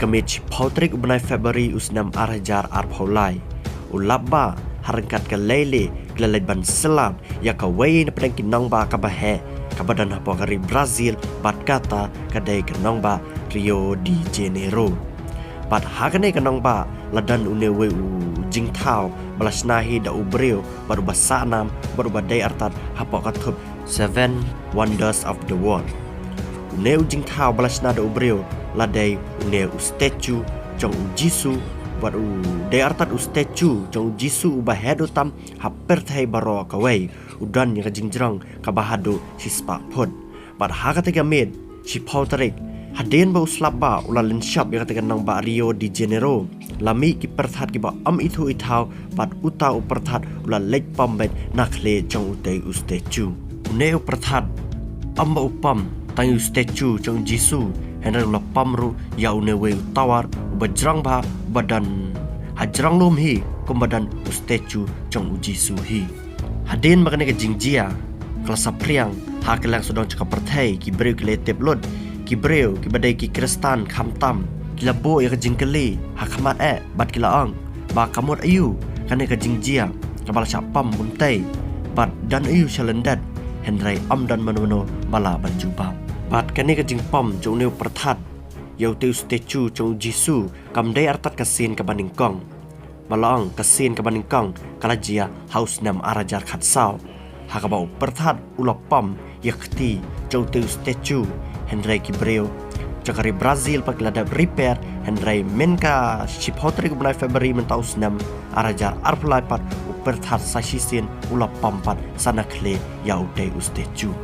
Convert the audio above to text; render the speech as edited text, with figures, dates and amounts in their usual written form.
Kamich Pautrik ubnai Februari usnam arhajar arpaulai. Ulabba harangkat ke lele gelalai ban selam ya kawai na pedang kinong ba kabahe kabadan hapo kari Brazil bat kata kadai kinong ba Rio de Janeiro. Bat hakane kinong ba ladan unewe u jingtau balasnahi da ubreo baru basanam baru badai artat hapo katup 7 Wonders of the World. Uneu jingtau balasna da ubreo ladai uneu statue jong Jisu buat de artat statue jong Jisu bahedo tam haper thai baro kawai udan yang jingjrang kabahado sispa pod bat hakatiga med si Pautrik haden ba uslap ba ulalin shop yang katakan nang ba Rio de Janeiro lami ki perthat ki ba itu itau bat uta uperthat ulal lek pambet nakle jong utai statue uneu perthat amba upam tangi statue jong Jisu hendak ulah pamru ya unewe utawar bajrang ba badan hajrang lom hi kumbadan statue jong Jisu hi haden makane ke jingjia kelasa priang hakelang sodong cakap pertai ki breu ki letep lod ki breu ki badai ki kristan khamtam ki labo ya ke jingkeli hakamat bat ki laang ba kamot ayu kane ke jingjia kabala sapam buntai bat dan ayu shalendat henrai dan manono bala banjuba bat kani ke jingpom jong neu perthat yau teu statue jong Jisu kamdai artat kasin ke baningkong malong kasin ke baningkong kalajia haus nam arajar khatsau hakabau perthat ulapam yakti jong teu statue henry kibreo jakari Brazil paglada repair henry menka si Pautrik bunai Februari mentaus nam arajar arpulai pat perthat sasisin ulapam pat sanakle yau teu statue